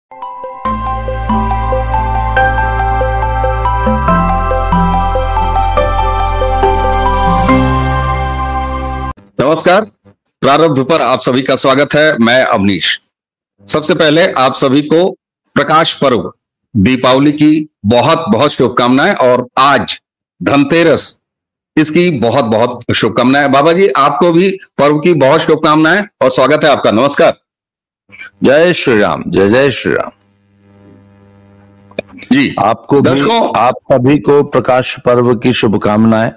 नमस्कार। प्रारब्ध पर आप सभी का स्वागत है। मैं अवनीश। सबसे पहले आप सभी को प्रकाश पर्व दीपावली की बहुत बहुत शुभकामनाएं और आज धनतेरस इसकी बहुत बहुत शुभकामनाएं। बाबा जी आपको भी पर्व की बहुत शुभकामनाएं और स्वागत है आपका। नमस्कार। जय श्री राम। जय जय श्री राम जी। आपको भी, आप सभी को प्रकाश पर्व की शुभकामनाएं।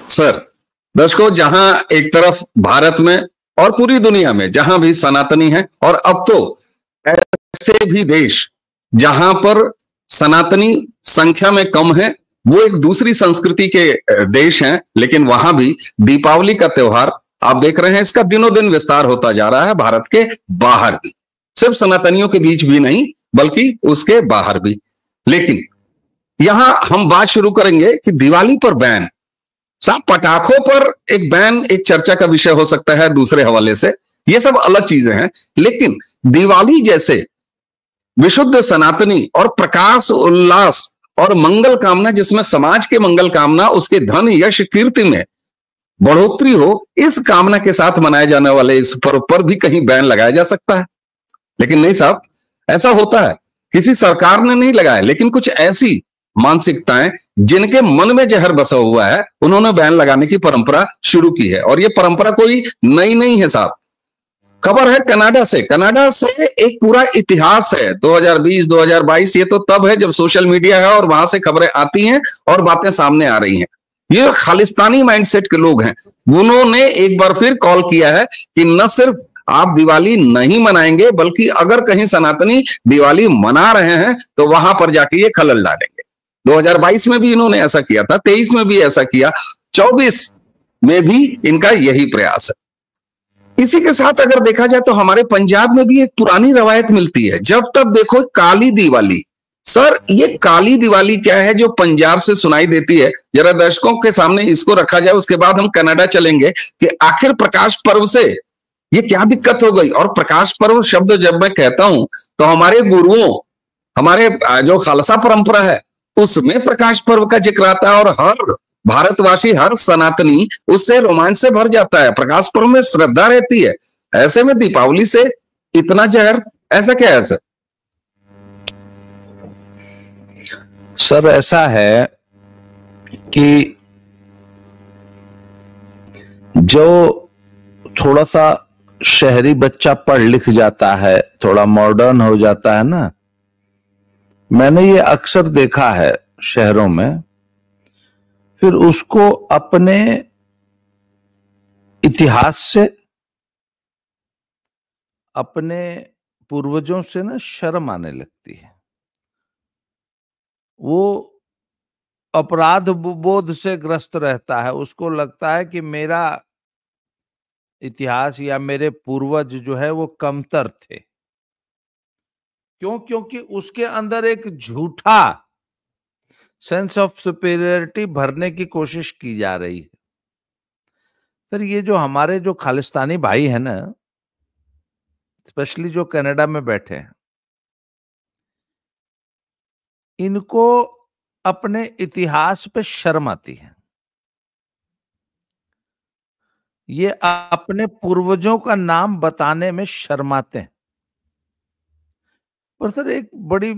सर दर्शकों, जहां एक तरफ भारत में और पूरी दुनिया में जहां भी सनातनी है, और अब तो ऐसे भी देश जहां पर सनातनी संख्या में कम है, वो एक दूसरी संस्कृति के देश हैं, लेकिन वहां भी दीपावली का त्योहार आप देख रहे हैं, इसका दिनों दिन विस्तार होता जा रहा है। भारत के बाहर भी, सिर्फ सनातनियों के बीच भी नहीं बल्कि उसके बाहर भी। लेकिन यहां हम बात शुरू करेंगे कि दिवाली पर बैन, साहब पटाखों पर एक बैन एक चर्चा का विषय हो सकता है दूसरे हवाले से, ये सब अलग चीजें हैं। लेकिन दिवाली जैसे विशुद्ध सनातनी और प्रकाश उल्लास और मंगल कामना, जिसमें समाज के मंगल कामना, उसके धन यश कीर्ति में बढ़ोतरी हो, इस कामना के साथ मनाए जाने वाले इस पर्व पर भी कहीं बैन लगाया जा सकता है। लेकिन नहीं साहब, ऐसा होता है किसी सरकार ने नहीं लगाया, लेकिन कुछ ऐसी मानसिकताएं जिनके मन में जहर बसा हुआ है, उन्होंने बैन लगाने की परंपरा शुरू की है। और ये परंपरा कोई नई नहीं है साहब। खबर है कनाडा से। कनाडा से एक पूरा इतिहास है। 2020-2022 ये तो तब है जब सोशल मीडिया है और वहां से खबरें आती हैं और बातें सामने आ रही हैं। ये खालिस्तानी माइंडसेट के लोग हैं, उन्होंने एक बार फिर कॉल किया है कि न सिर्फ आप दिवाली नहीं मनाएंगे, बल्कि अगर कहीं सनातनी दिवाली मना रहे हैं तो वहां पर जाके ये खलल डालेंगे। 2022 में भी इन्होंने ऐसा किया था, 23 में भी ऐसा किया, 24 में भी इनका यही प्रयास है। इसी के साथ अगर देखा जाए तो हमारे पंजाब में भी एक पुरानी रवायत मिलती है। जब तक देखो काली दिवाली। सर ये काली दिवाली क्या है जो पंजाब से सुनाई देती है? जरा दर्शकों के सामने इसको रखा जाए, उसके बाद हम कनाडा चलेंगे कि आखिर प्रकाश पर्व से ये क्या दिक्कत हो गई। और प्रकाश पर्व शब्द जब मैं कहता हूं तो हमारे गुरुओं, हमारे जो खालसा परंपरा है, उसमें प्रकाश पर्व का जिक्र आता है और हर भारतवासी, हर सनातनी उससे रोमांच से भर जाता है। प्रकाश पर्व में श्रद्धा रहती है, ऐसे में दीपावली से इतना जहर, ऐसा क्या है सर? सर ऐसा है कि जो थोड़ा सा शहरी बच्चा पढ़ लिख जाता है, थोड़ा मॉडर्न हो जाता है ना, मैंने ये अक्सर देखा है शहरों में, फिर उसको अपने इतिहास से, अपने पूर्वजों से ना शर्म आने लगती है। वो अपराध बोध से ग्रस्त रहता है। उसको लगता है कि मेरा इतिहास या मेरे पूर्वज जो है वो कमतर थे। क्यों? क्योंकि उसके अंदर एक झूठा सेंस ऑफ सुपीरियरिटी भरने की कोशिश की जा रही है। सर ये जो हमारे जो खालिस्तानी भाई है ना, स्पेशली जो कनाडा में बैठे हैं, इनको अपने इतिहास पे शर्म आती है। ये अपने पूर्वजों का नाम बताने में शर्माते हैं। पर सर एक बड़ी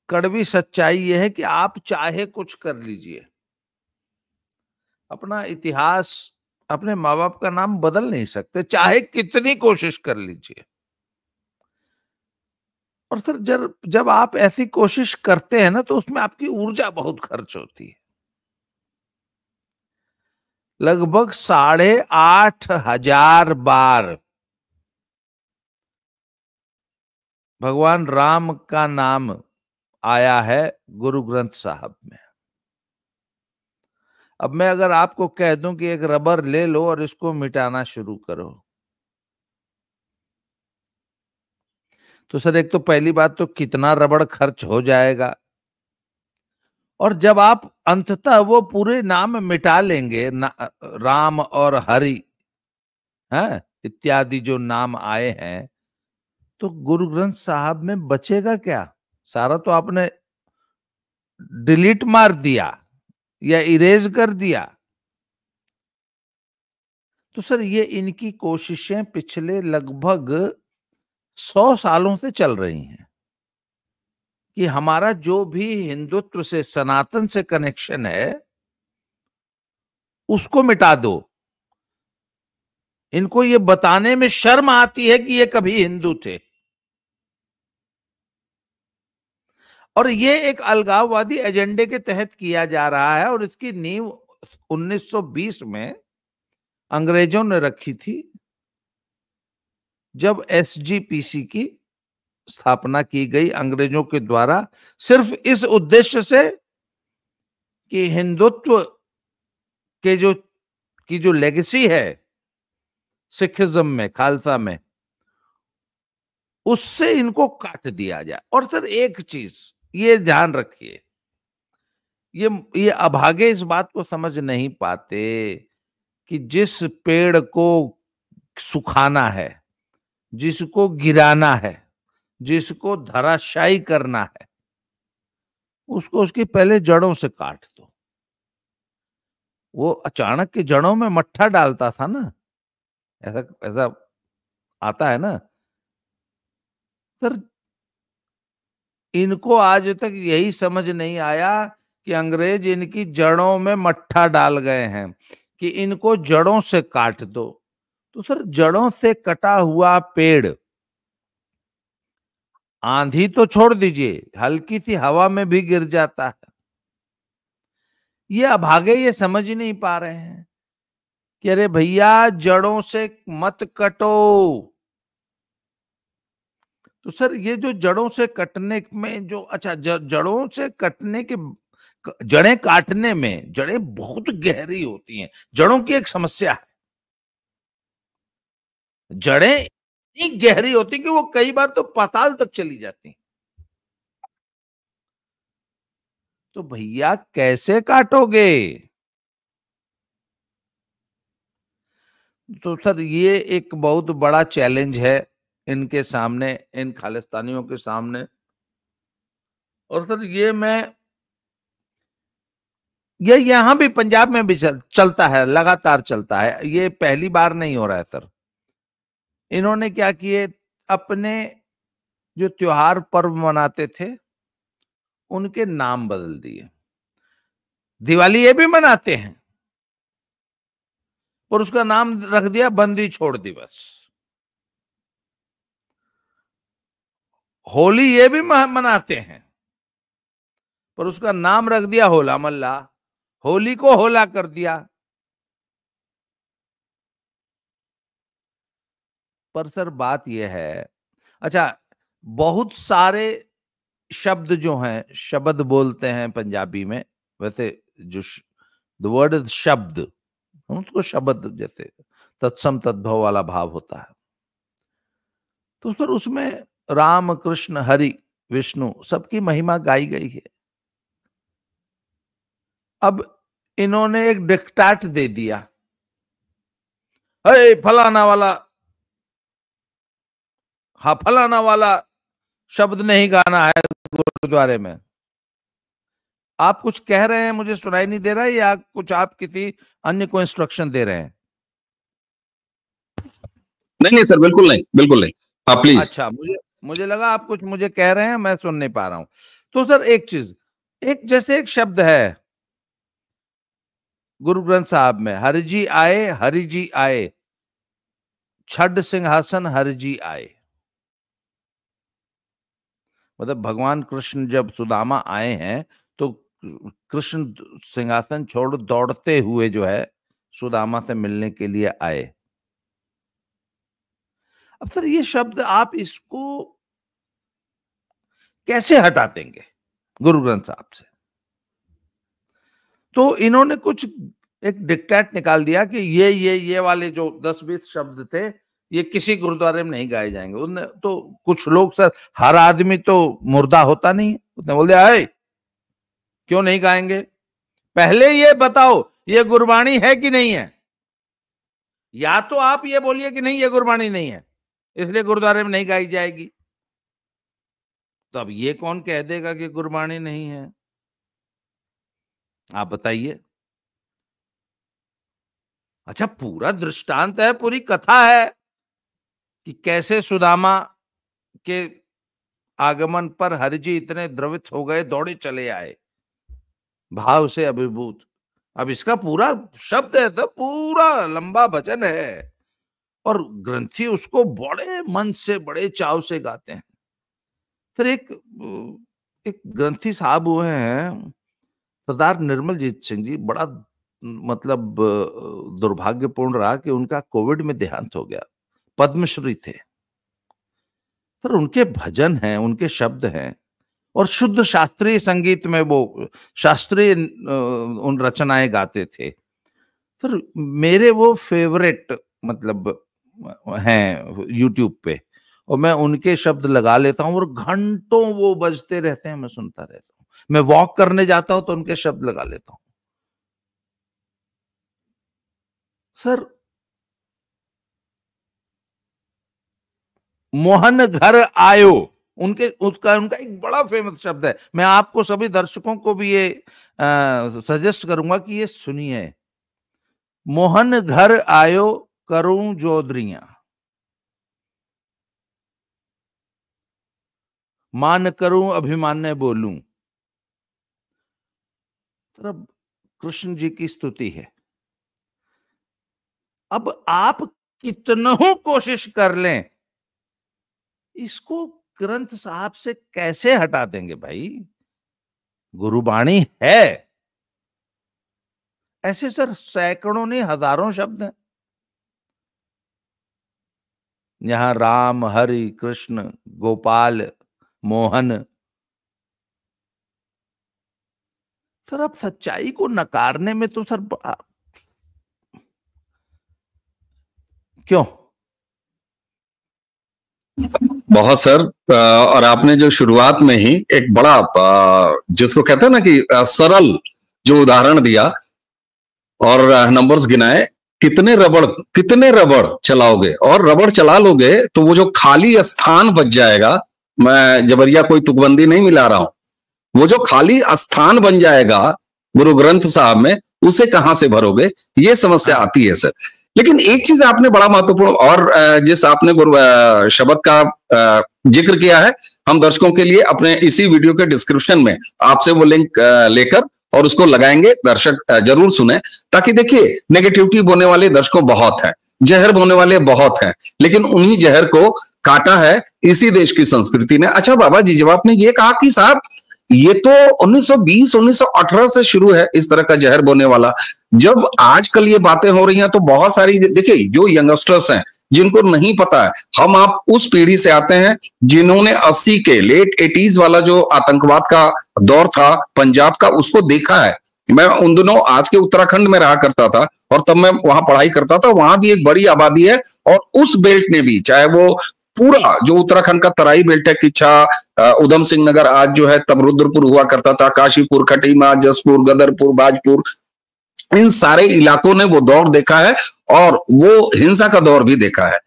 कड़वी सच्चाई यह है कि आप चाहे कुछ कर लीजिए, अपना इतिहास, अपने माँ बाप का नाम बदल नहीं सकते, चाहे कितनी कोशिश कर लीजिए। और सर जब आप ऐसी कोशिश करते हैं ना, तो उसमें आपकी ऊर्जा बहुत खर्च होती है। लगभग 8,500 बार भगवान राम का नाम आया है गुरु ग्रंथ साहब में। अब मैं अगर आपको कह दूं कि एक रबर ले लो और इसको मिटाना शुरू करो, तो सर एक तो पहली बात तो कितना रबड़ खर्च हो जाएगा। और जब आप अंततः वो पूरे नाम मिटा लेंगे, राम और हरि, हैं, इत्यादि जो नाम आए हैं, तो गुरु ग्रंथ साहब में बचेगा क्या? सारा तो आपने डिलीट मार दिया या इरेज कर दिया। तो सर ये इनकी कोशिशें पिछले लगभग 100 सालों से चल रही हैं कि हमारा जो भी हिंदुत्व से, सनातन से कनेक्शन है, उसको मिटा दो। इनको ये बताने में शर्म आती है कि ये कभी हिंदू थे। और ये एक अलगाववादी एजेंडे के तहत किया जा रहा है, और इसकी नींव 1920 में अंग्रेजों ने रखी थी, जब एसजीपीसी की स्थापना की गई अंग्रेजों के द्वारा, सिर्फ इस उद्देश्य से कि हिंदुत्व के जो लेगेसी है सिखिज्म में, खालसा में, उससे इनको काट दिया जाए। और सर एक चीज ये ध्यान रखिए, ये अभागे इस बात को समझ नहीं पाते कि जिस पेड़ को सुखाना है, जिसको गिराना है, जिसको धराशायी करना है, उसको उसकी पहले जड़ों से काट दो। वो अचानक की जड़ों में मट्ठा डालता था ना, ऐसा ऐसा आता है ना सर। इनको आज तक यही समझ नहीं आया कि अंग्रेज इनकी जड़ों में मट्ठा डाल गए हैं, कि इनको जड़ों से काट दो। तो सर जड़ों से कटा हुआ पेड़ आंधी तो छोड़ दीजिए, हल्की सी हवा में भी गिर जाता है। ये अभागे ये समझ ही नहीं पा रहे हैं कि अरे भैया जड़ों से मत कटो। तो सर ये जो जड़ों से कटने में जो, अच्छा जड़ों से कटने के, जड़ें काटने में, जड़ें बहुत गहरी होती हैं, जड़ों की एक समस्या है। जड़ें इतनी गहरी होती कि वो कई बार तो पाताल तक चली जाती। तो भैया कैसे काटोगे? तो सर ये एक बहुत बड़ा चैलेंज है इनके सामने, इन खालिस्तानियों के सामने। और सर ये यहां भी, पंजाब में भी चलता है, लगातार चलता है, ये पहली बार नहीं हो रहा है सर। इन्होंने क्या किए, अपने जो त्योहार पर्व मनाते थे उनके नाम बदल दिए। दिवाली ये भी मनाते हैं, पर उसका नाम रख दिया बंदी छोड़ दिवस। होली ये भी मनाते हैं, पर उसका नाम रख दिया होला मल्ला, होली को होला कर दिया। पर सर बात यह है, अच्छा बहुत सारे शब्द जो हैं, शब्द बोलते हैं पंजाबी में, वैसे जो द वर्ड इज शब्द, हम उसको शब्द, जैसे तत्सम तद्भव वाला भाव होता है। तो सर उसमें राम कृष्ण हरि विष्णु सबकी महिमा गाई गई है। अब इन्होंने एक डिक्टेट दे दिया, हे फलाना वाला, हाँ फलाना वाला शब्द नहीं गाना है गुरुद्वारे में। आप कुछ कह रहे हैं, मुझे सुनाई नहीं दे रहा है, या कुछ आप किसी अन्य को इंस्ट्रक्शन दे रहे हैं? नहीं सर, बिल्कुल नहीं, बिल्कुल नहीं, आप प्लीज। अच्छा, मुझे लगा आप कुछ मुझे कह रहे हैं, मैं सुन नहीं पा रहा हूं। तो सर एक चीज, एक जैसे एक शब्द है गुरु ग्रंथ साहब में, हरिजी आए, हरिजी आए, छड सिंहासन हरिजी आए। मतलब भगवान कृष्ण जब सुदामा आए हैं तो कृष्ण सिंहासन छोड़ दौड़ते हुए जो है सुदामा से मिलने के लिए आए। अब सर ये शब्द आप इसको कैसे हटा देंगे गुरु ग्रंथ साहब से? तो इन्होंने कुछ एक डिक्टेट निकाल दिया कि ये वाले जो 10-20 शब्द थे ये किसी गुरुद्वारे में नहीं गाए जाएंगे। उनने तो कुछ लोग, सर हर आदमी तो मुर्दा होता नहीं है, उसने बोल दिया है क्यों नहीं गाएंगे? पहले ये बताओ ये गुरबाणी है कि नहीं है? या तो आप ये बोलिए कि नहीं ये गुरबाणी नहीं है, इसलिए गुरुद्वारे में नहीं गाई जाएगी। तो अब ये कौन कह देगा कि गुरबाणी नहीं है? आप बताइए। अच्छा, पूरा दृष्टांत है, पूरी कथा है कि कैसे सुदामा के आगमन पर हरिजी इतने द्रवित हो गए, दौड़े चले आए भाव से अभिभूत। अब इसका पूरा शब्द है, तो पूरा लंबा भजन है और ग्रंथी उसको बड़े मन से, बड़े चाव से गाते हैं। फिर एक ग्रंथी साहब हुए हैं सरदार निर्मलजीत सिंह जी, बड़ा मतलब दुर्भाग्यपूर्ण रहा कि उनका कोविड में देहांत हो गया। पद्मश्री थे, पर उनके भजन हैं, उनके शब्द हैं और शुद्ध शास्त्रीय संगीत में वो शास्त्रीय उन रचनाएं गाते थे। फिर मेरे वो फेवरेट मतलब हैं यूट्यूब पे, और मैं उनके शब्द लगा लेता हूं और घंटों वो बजते रहते हैं, मैं सुनता रहता हूं। मैं वॉक करने जाता हूं तो उनके शब्द लगा लेता हूं। सर, मोहन घर आयो, उनका एक बड़ा फेमस शब्द है। मैं आपको सभी दर्शकों को भी ये सजेस्ट करूंगा कि ये सुनिए। मोहन घर आयो करूं जोदरियां, मान करूं अभिमान्य बोलूं। तब कृष्ण जी की स्तुति है। अब आप कितनों कोशिश कर लें, इसको ग्रंथ साहब से कैसे हटा देंगे भाई? गुरुबाणी है। ऐसे सर सैकड़ों नहीं, हजारों शब्द हैं। यहां राम, हरि, कृष्ण, गोपाल, मोहन। सर अब सच्चाई को नकारने में तो सर क्यों? बहुत सर, और आपने जो शुरुआत में ही एक बड़ा जिसको कहते हैं ना कि सरल जो उदाहरण दिया और नंबर्स गिनाए, कितने रबड़ चलाओगे, और रबड़ चला लोगे तो वो जो खाली स्थान बच जाएगा, मैं जबरिया कोई तुकबंदी नहीं मिला रहा हूं, वो जो खाली स्थान बन जाएगा गुरु ग्रंथ साहब में, उसे कहां से भरोगे? ये समस्या आती है सर। लेकिन एक चीज आपने बड़ा महत्वपूर्ण, और जिस आपने गुरु शब्द का जिक्र किया है, हम दर्शकों के लिए अपने इसी वीडियो के डिस्क्रिप्शन में आपसे वो लिंक लेकर और उसको लगाएंगे, दर्शक जरूर सुने, ताकि देखिए नेगेटिविटी बोलने वाले दर्शकों बहुत हैं, जहर बोलने वाले बहुत हैं, लेकिन उन्हीं जहर को काटा है इसी देश की संस्कृति ने। अच्छा बाबा जी, जब आपने ये कहा कि साहब ये तो 1920 1918 से शुरू है इस तरह का जहर बोलने वाला, जब आजकल ये बातें हो रही हैं तो बहुत सारी, देखिए जो यंगस्टर्स हैं जिनको नहीं पता है, हम आप उस पीढ़ी से आते हैं जिन्होंने 80 के लेट 80s वाला जो आतंकवाद का दौर था पंजाब का, उसको देखा है। मैं उन दिनों आज के उत्तराखंड में रहा करता था और तब मैं वहां पढ़ाई करता था। वहां भी एक बड़ी आबादी है और उस बेल्ट ने भी, चाहे वो पूरा जो उत्तराखंड का तराई बेल्ट है, किच्छा, उधम सिंह नगर आज जो है, तब रुद्रपुर हुआ करता था, काशीपुर, खटीमा, जसपुर, गदरपुर, बाजपुर, इन सारे इलाकों ने वो दौर देखा है और वो हिंसा का दौर भी देखा है।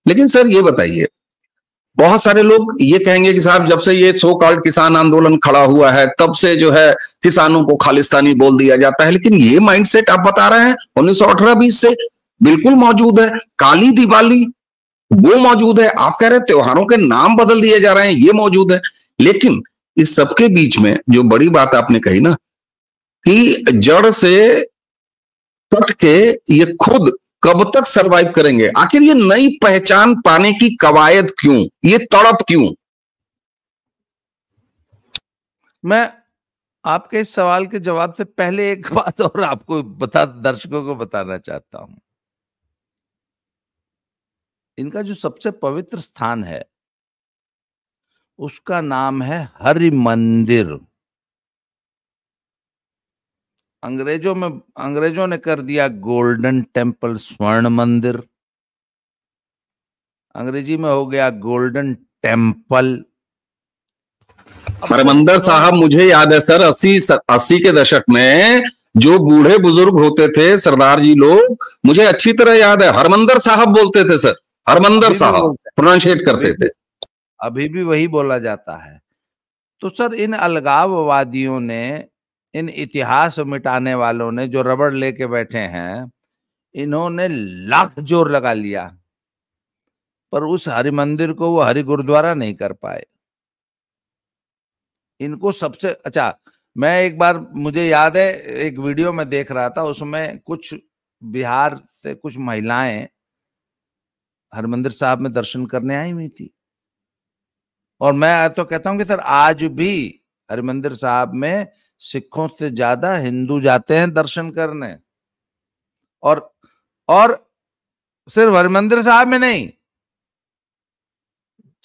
लेकिन सर ये बताइए, बहुत सारे लोग ये कहेंगे कि साहब जब से ये सो कॉल्ड किसान आंदोलन खड़ा हुआ है तब से जो है किसानों को खालिस्तानी बोल दिया जाता है। लेकिन ये माइंडसेट आप बता रहे हैं 1918-20 से बिल्कुल मौजूद है। काली दिवाली वो मौजूद है, आप कह रहे हैं त्योहारों के नाम बदल दिए जा रहे हैं, ये मौजूद है। लेकिन इस सबके बीच में जो बड़ी बात आपने कही ना कि जड़ से कट के ये खुद कब तक सरवाइव करेंगे, आखिर ये नई पहचान पाने की कवायद क्यों, ये तड़प क्यों? मैं आपके इस सवाल के जवाब से पहले एक बात और आपको दर्शकों को बताना चाहता हूं। इनका जो सबसे पवित्र स्थान है उसका नाम है हरि मंदिर। अंग्रेजों ने कर दिया गोल्डन टेम्पल, स्वर्ण मंदिर। अंग्रेजी में हो गया गोल्डन टेम्पल। हरमंदिर साहब मुझे याद है सर, 80 के दशक में जो बूढ़े बुजुर्ग होते थे सरदार जी लोग, मुझे अच्छी तरह याद है, हरमंदिर साहब बोलते थे सर, हरमंदिर साहब, प्रोनाउंशिएट करते थे। अभी भी वही बोला जाता है। तो सर इन अलगाववादियों ने, इन इतिहास मिटाने वालों ने जो रबड़ लेके बैठे हैं, इन्होंने लाख जोर लगा लिया, पर उस हरि मंदिर को वो हरि गुरुद्वारा नहीं कर पाए। इनको सबसे अच्छा, मैं एक बार, मुझे याद है एक वीडियो में देख रहा था, उसमें कुछ बिहार से कुछ महिलाएं हरमंदिर साहब में दर्शन करने आई हुई थी, और मैं तो कहता हूं कि सर आज भी हरमंदिर साहब में सिखों से ज्यादा हिंदू जाते हैं दर्शन करने। और सिर्फ हरमंदिर साहब में नहीं,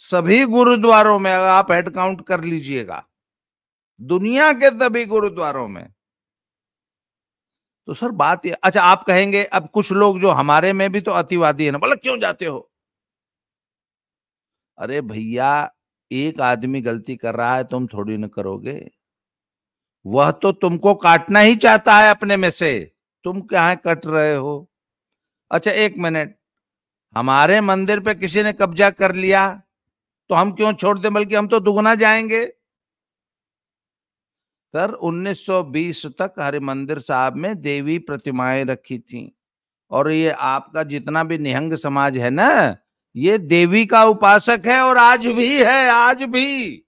सभी गुरुद्वारों में आप हेड काउंट कर लीजिएगा, दुनिया के सभी गुरुद्वारों में। तो सर बात ये, अच्छा आप कहेंगे अब कुछ लोग जो हमारे में भी तो अतिवादी है ना, बोला क्यों जाते हो? अरे भैया, एक आदमी गलती कर रहा है, तुम थोड़ी ना करोगे। वह तो तुमको काटना ही चाहता है अपने में से, तुम क्या कट रहे हो? अच्छा एक मिनट, हमारे मंदिर पे किसी ने कब्जा कर लिया तो हम क्यों छोड़ दें, बल्कि हम तो दुगना जाएंगे। सर 1920 तक हरिमंदिर साहब में देवी प्रतिमाएं रखी थी, और ये आपका जितना भी निहंग समाज है ना, ये देवी का उपासक है, और आज भी है, आज भी।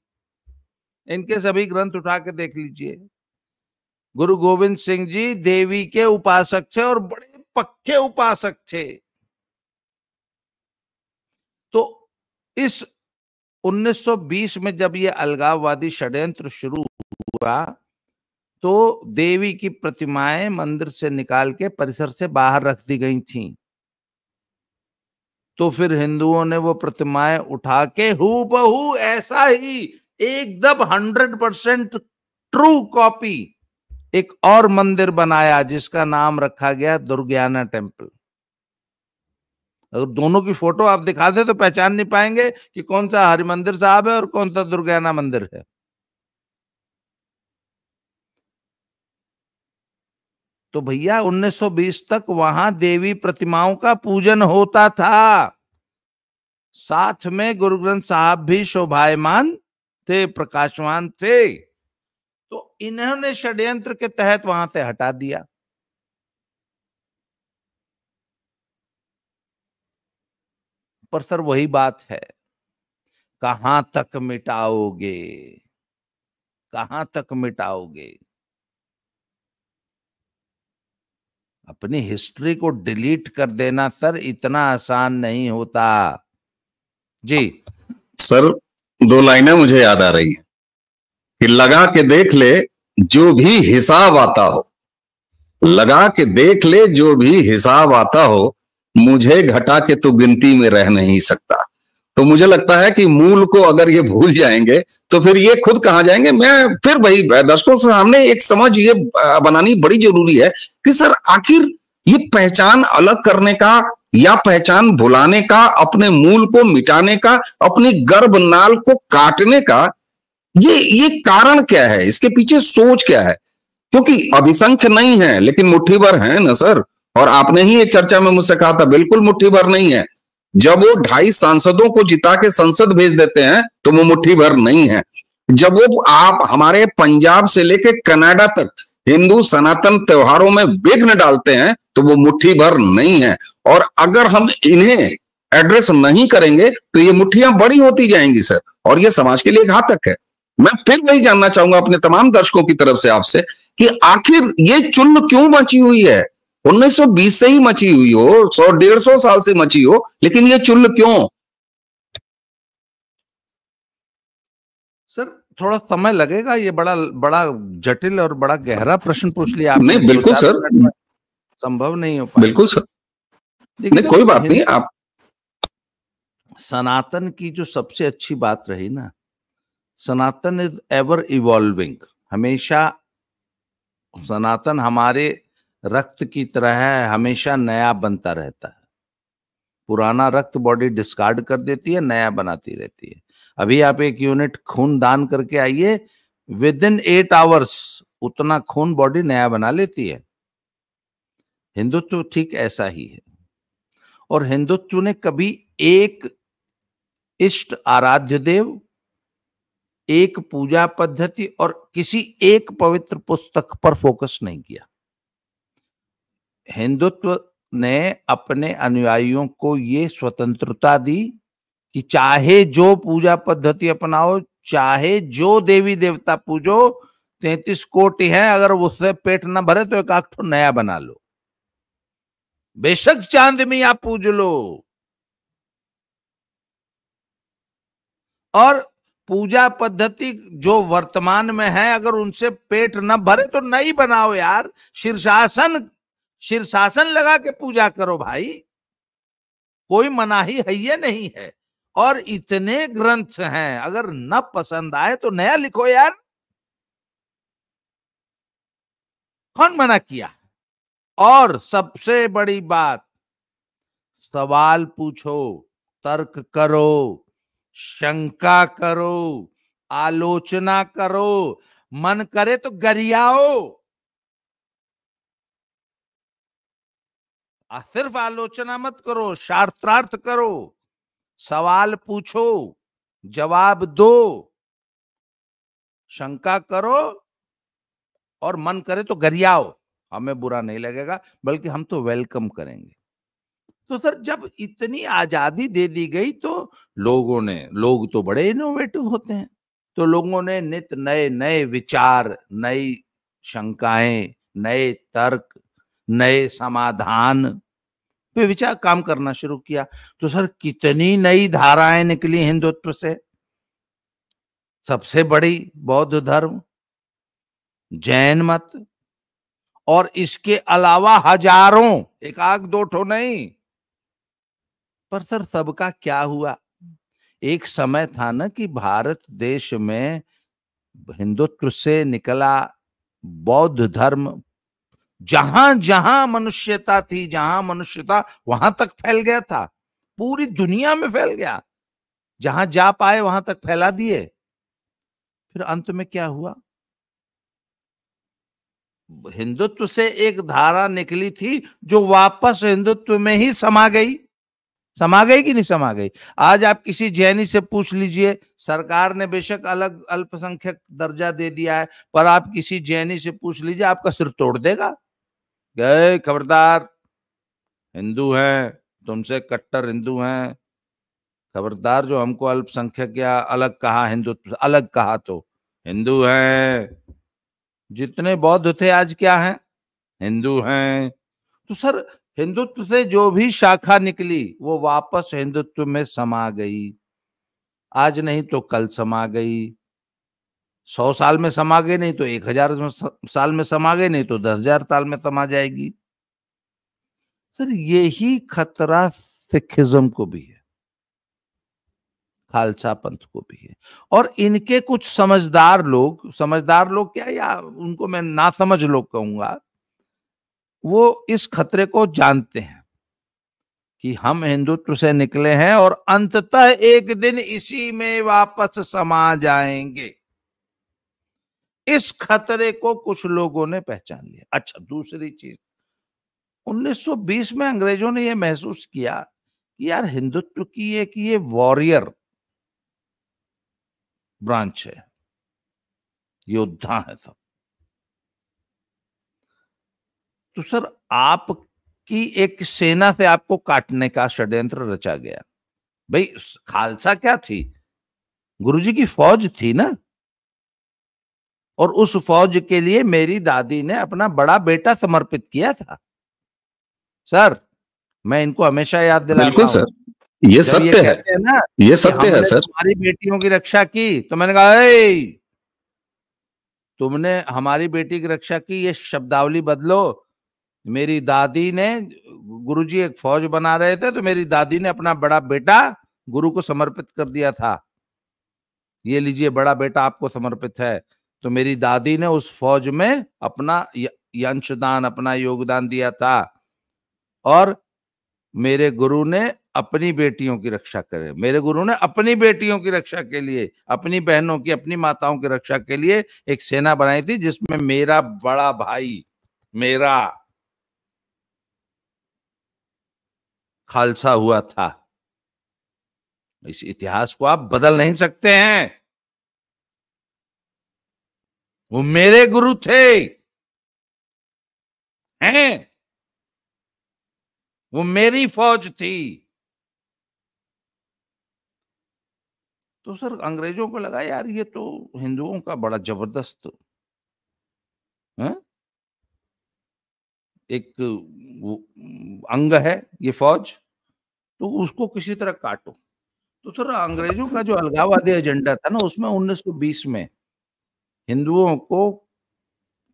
इनके सभी ग्रंथ उठा के देख लीजिए। गुरु गोविंद सिंह जी देवी के उपासक थे, और बड़े पक्के उपासक थे। तो इस 1920 में जब ये अलगाववादी षड्यंत्र शुरू हुआ, तो देवी की प्रतिमाएं मंदिर से निकाल के परिसर से बाहर रख दी गई थीं। तो फिर हिंदुओं ने वो प्रतिमाएं उठा के हूबहू ऐसा ही एकदम 100% ट्रू कॉपी एक और मंदिर बनाया, जिसका नाम रखा गया दुर्गाना टेम्पल। अगर दोनों की फोटो आप दिखा दे तो पहचान नहीं पाएंगे कि कौन सा हरिमंदिर साहब है और कौन सा दुर्गाना मंदिर है। तो भैया 1920 तक वहां देवी प्रतिमाओं का पूजन होता था, साथ में गुरु ग्रंथ साहब भी शोभायमान थे, प्रकाशमान थे। तो इन्होंने षड्यंत्र के तहत वहां से हटा दिया। पर सर वही बात है, कहां तक मिटाओगे, कहां तक मिटाओगे? अपनी हिस्ट्री को डिलीट कर देना सर इतना आसान नहीं होता जी। सर 2 लाइनें मुझे याद आ रही है कि लगा के देख ले जो भी हिसाब आता हो, लगा के देख ले जो भी हिसाब आता हो, मुझे घटा के तो गिनती में रह नहीं सकता। तो मुझे लगता है कि मूल को अगर ये भूल जाएंगे तो फिर ये खुद कहां जाएंगे। मैं फिर वही दर्शकों से सामने एक समझ ये बनानी बड़ी जरूरी है कि सर आखिर ये पहचान अलग करने का या पहचान भुलाने का, अपने मूल को मिटाने का, अपनी गर्भनाल को काटने का ये कारण क्या है, इसके पीछे सोच क्या है? क्योंकि अभिसंख्य नहीं है लेकिन मुट्ठी भर है ना सर। और आपने ही एक चर्चा में मुझसे कहा था, बिल्कुल मुट्ठी भर नहीं है। जब वो 2.5 सांसदों को जिता के संसद भेज देते हैं तो वो मुट्ठी भर नहीं है। जब वो आप हमारे पंजाब से लेके कनाडा तक हिंदू सनातन त्योहारों में विघ्न डालते हैं तो वो मुट्ठी भर नहीं है। और अगर हम इन्हें एड्रेस नहीं करेंगे तो ये मुट्ठियां बड़ी होती जाएंगी सर, और ये समाज के लिए घातक है। मैं फिर वही जानना चाहूंगा अपने तमाम दर्शकों की तरफ से आपसे कि आखिर ये चुल्ल क्यों मची हुई है? 1920 से ही मची हुई हो, 100-150 साल से मची हो, लेकिन ये चुल्ल क्यों? सर थोड़ा समय लगेगा, ये बड़ा बड़ा जटिल और बड़ा गहरा प्रश्न पूछ लिया आपने। नहीं बिल्कुल सर, संभव नहीं हो पाएगा। बिल्कुल सर, नहीं कोई बात नहीं। आप सनातन की जो सबसे अच्छी बात रही ना, सनातन इज एवर इवॉल्विंग। हमेशा सनातन हमारे रक्त की तरह है, हमेशा नया बनता रहता है। पुराना रक्त बॉडी डिस्कार्ड कर देती है, नया बनाती रहती है। अभी आप 1 यूनिट खून दान करके आइए, विद इन 8 आवर्स उतना खून बॉडी नया बना लेती है। हिंदुत्व ठीक ऐसा ही है। और हिंदुत्व ने कभी एक इष्ट आराध्य देव, एक पूजा पद्धति और किसी एक पवित्र पुस्तक पर फोकस नहीं किया। हिंदुत्व ने अपने अनुयायियों को ये स्वतंत्रता दी कि चाहे जो पूजा पद्धति अपनाओ, चाहे जो देवी देवता पूजो, 33 कोटि है, अगर उससे पेट ना भरे तो एक आठ नया बना लो, बेशक चांद में आप पूज लो। और पूजा पद्धति जो वर्तमान में है, अगर उनसे पेट न भरे तो नई बनाओ यार। शीर्षासन लगा के पूजा करो भाई, कोई मनाही है ये नहीं है। और इतने ग्रंथ हैं, अगर न पसंद आए तो नया लिखो यार, कौन मना किया। और सबसे बड़ी बात, सवाल पूछो, तर्क करो, शंका करो, आलोचना करो, मन करे तो गरियाओ। सिर्फ आलोचना मत करो, शास्त्रार्थ करो, सवाल पूछो, जवाब दो, शंका करो, और मन करे तो गरियाओ। हमें बुरा नहीं लगेगा, बल्कि हम तो वेलकम करेंगे। तो सर, जब इतनी आजादी दे दी गई तो लोग तो बड़े इनोवेटिव होते हैं, तो लोगों ने नित नए नए विचार, नई शंकाएं, नए तर्क, नए समाधान पे विचार काम करना शुरू किया। तो सर, कितनी नई धाराएं निकली हिंदुत्व से। सबसे बड़ी बौद्ध धर्म, जैन मत, और इसके अलावा हजारों, एक आध दो ठो नहीं। पर सर, सबका क्या हुआ? एक समय था ना कि भारत देश में हिंदुत्व से निकला बौद्ध धर्म जहां जहां मनुष्यता थी, जहां मनुष्यता वहां तक फैल गया था, पूरी दुनिया में फैल गया, जहां जा पाए वहां तक फैला दिए। फिर अंत में क्या हुआ? हिंदुत्व से एक धारा निकली थी जो वापस हिंदुत्व में ही समा गई कि नहीं समा गई? आज आप किसी जैनी से पूछ लीजिए, सरकार ने बेशक अलग अल्पसंख्यक दर्जा दे दिया है, पर आप किसी जैनी से पूछ लीजिए, आपका सिर तोड़ देगा। गए खबरदार, हिंदू हैं, तुमसे कट्टर हिंदू हैं, खबरदार, जो हमको अल्पसंख्यक या अलग कहा, हिंदुत्व अलग कहा तो हिंदू हैं। जितने बौद्ध थे आज क्या हैं? हिंदू हैं। तो सर, हिंदुत्व से जो भी शाखा निकली वो वापस हिंदुत्व में समा गई। आज नहीं तो कल समा गई, 100 साल में समा गई, नहीं तो 1000 साल में समा गई, नहीं तो 10,000 साल में समा जाएगी। सर, यही खतरा सिखिज्म को भी है, खालसा पंथ को भी है। और इनके कुछ समझदार लोग क्या, या उनको मैं नासमझ लोग कहूंगा, वो इस खतरे को जानते हैं कि हम हिंदुत्व से निकले हैं और अंततः एक दिन इसी में वापस समा जाएंगे। इस खतरे को कुछ लोगों ने पहचान लिया। अच्छा, दूसरी चीज, 1920 में अंग्रेजों ने यह महसूस किया कि यार, हिंदुत्व की एक ये वॉरियर ब्रांच है, योद्धा है सब। तो सर, आपकी एक सेना से आपको काटने का षड्यंत्र रचा गया। भाई, खालसा क्या थी? गुरुजी की फौज थी ना। और उस फौज के लिए मेरी दादी ने अपना बड़ा बेटा समर्पित किया था। सर, मैं इनको हमेशा याद दिलाता हूं। बिल्कुल सर, ये सत्य है, कहते हैं ना, ये सत्य है सर। हमारी बेटियों की रक्षा की, तो मैंने कहा, ए, तुमने हमारी बेटी की रक्षा की, ये शब्दावली बदलो। मेरी दादी ने, गुरुजी एक फौज बना रहे थे, तो मेरी दादी ने अपना बड़ा बेटा गुरु को समर्पित कर दिया था। ये लीजिए, बड़ा बेटा आपको समर्पित है। तो मेरी दादी ने उस फौज में अपना अंशदान, अपना योगदान दिया था। और मेरे गुरु ने अपनी बेटियों की रक्षा करे, मेरे गुरु ने अपनी बेटियों की रक्षा के लिए, अपनी बहनों की, अपनी माताओं की रक्षा के लिए एक सेना बनाई थी, जिसमें मेरा बड़ा भाई, मेरा खालसा हुआ था। इस इतिहास को आप बदल नहीं सकते हैं। वो मेरे गुरु थे, हैं, वो मेरी फौज थी। तो सर अंग्रेजों को लगा यार ये तो हिंदुओं का बड़ा जबरदस्त एक वो अंग है ये फौज, तो उसको किसी तरह काटो। तो सर अंग्रेजों का जो अलगाववादी एजेंडा था ना, उसमें 1920 में हिंदुओं को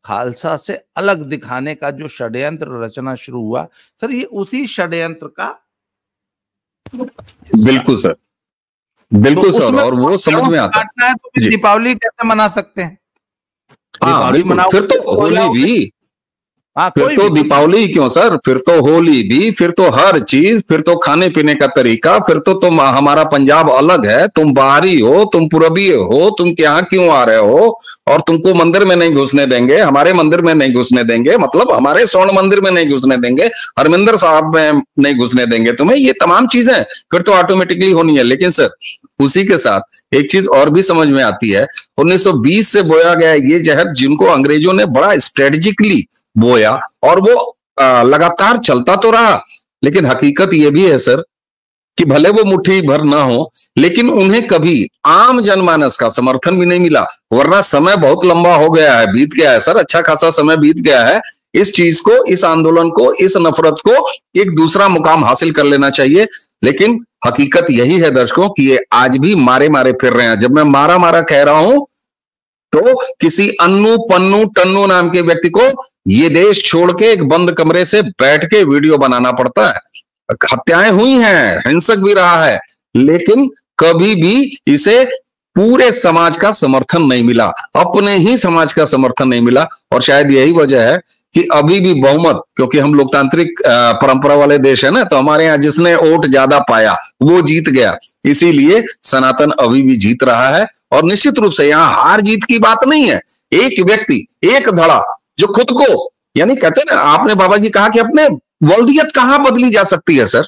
खालसा से अलग दिखाने का जो षड्यंत्र रचना शुरू हुआ, सर ये उसी षड्यंत्र का बिल्कुल सर, बिल्कुल तो सर, और वो समझ में आता है। तो फिर दीपावली कैसे मना सकते हैं? हाँ बिल्कुल, फिर तो होली भी, फिर तो दीपावली क्यों सर, फिर तो होली भी, फिर तो हर चीज, फिर तो खाने पीने का तरीका, फिर तो तुम, हमारा पंजाब अलग है, तुम बाहरी हो, तुम पूरबी हो, तुम यहाँ क्यों आ रहे हो, और तुमको मंदिर में नहीं घुसने देंगे, हमारे मंदिर में नहीं घुसने देंगे, मतलब हमारे स्वर्ण मंदिर में नहीं घुसने देंगे, हरमिंदर साहब में नहीं घुसने देंगे तुम्हें, ये तमाम चीजें फिर तो ऑटोमेटिकली होनी है। लेकिन सर उसी के साथ एक चीज और भी समझ में आती है, 1920 से बोया गया ये जहर, जिनको अंग्रेजों ने बड़ा स्ट्रेटेजिकली बोया, और वो लगातार चलता तो रहा, लेकिन हकीकत ये भी है सर कि भले वो मुट्ठी भर ना हो, लेकिन उन्हें कभी आम जनमानस का समर्थन भी नहीं मिला। वरना समय बहुत लंबा हो गया है, बीत गया है सर, अच्छा खासा समय बीत गया है। इस चीज को, इस आंदोलन को, इस नफरत को एक दूसरा मुकाम हासिल कर लेना चाहिए। लेकिन हकीकत यही है दर्शकों कि ये आज भी मारे मारे फिर रहे हैं। जब मैं मारा मारा कह रहा हूं तो किसी अन्नू पन्नू टन्नू नाम के व्यक्ति को ये देश छोड़ के एक बंद कमरे से बैठ के वीडियो बनाना पड़ता है। हत्याएं हुई हैं, हिंसक भी रहा है, लेकिन कभी भी इसे पूरे समाज का समर्थन नहीं मिला, अपने ही समाज का समर्थन नहीं मिला। और शायद यही वजह है कि अभी भी बहुमत, क्योंकि हम लोकतांत्रिक परंपरा वाले देश है ना, तो हमारे यहाँ जिसने वोट ज्यादा पाया वो जीत गया, इसीलिए सनातन अभी भी जीत रहा है। और निश्चित रूप से यहाँ हार जीत की बात नहीं है, एक व्यक्ति, एक धड़ा जो खुद को, यानी कहते हैं ना, आपने बाबा जी कहा कि अपने वल्दियत कहां बदली जा सकती है सर,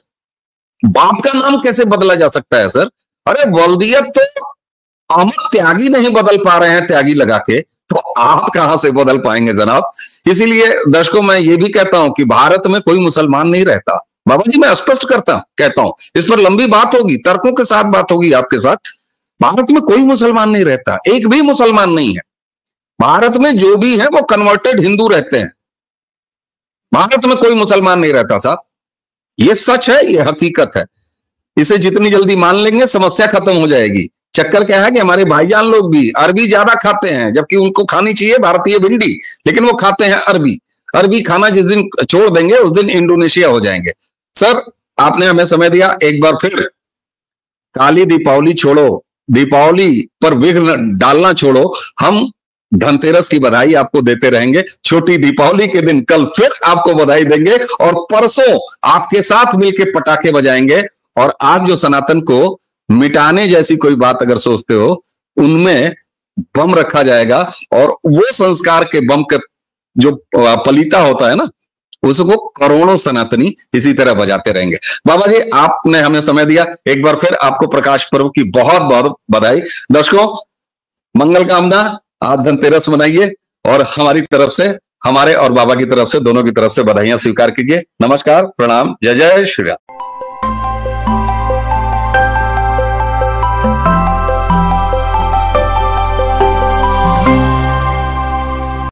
बाप का नाम कैसे बदला जा सकता है सर? अरे वल्दियत तो अमर त्यागी नहीं बदल पा रहे हैं त्यागी लगा के, तो आप कहां से बदल पाएंगे जनाब? इसीलिए दर्शकों मैं ये भी कहता हूं कि भारत में कोई मुसलमान नहीं रहता। बाबा जी मैं स्पष्ट कहता हूं, इस पर लंबी बात होगी, तर्कों के साथ बात होगी आपके साथ। भारत में कोई मुसलमान नहीं रहता, एक भी मुसलमान नहीं है। भारत में जो भी है वो कन्वर्टेड हिंदू रहते हैं, भारत में कोई मुसलमान नहीं रहता साहब। ये सच है, ये हकीकत है। इसे जितनी जल्दी मान लेंगे समस्या खत्म हो जाएगी। चक्कर क्या है कि हमारे भाईजान लोग भी अरबी ज्यादा खाते हैं, जबकि उनको खानी चाहिए भारतीय भिंडी, लेकिन वो खाते हैं अरबी। अरबी खाना जिस दिन छोड़ देंगे उस दिन इंडोनेशिया हो जाएंगे। सर आपने हमें समय दिया, एक बार फिर काली दीपावली छोड़ो, दीपावली पर विघ्न डालना छोड़ो। हम धनतेरस की बधाई आपको देते रहेंगे, छोटी दीपावली के दिन कल फिर आपको बधाई देंगे, और परसों आपके साथ मिलकर पटाखे बजाएंगे। और आप जो सनातन को मिटाने जैसी कोई बात अगर सोचते हो, उनमें बम रखा जाएगा, और वो संस्कार के बम के जो पलीता होता है ना, उसको करोड़ों सनातनी इसी तरह बजाते रहेंगे। बाबा जी आपने हमें समय दिया, एक बार फिर आपको प्रकाश पर्व की बहुत बहुत बधाई। दर्शकों मंगल कामना, आप धनतेरस मनाइए, और हमारी तरफ से, हमारे और बाबा की तरफ से, दोनों की तरफ से बधाइयां स्वीकार कीजिए। नमस्कार, प्रणाम, जय जय श्री राम।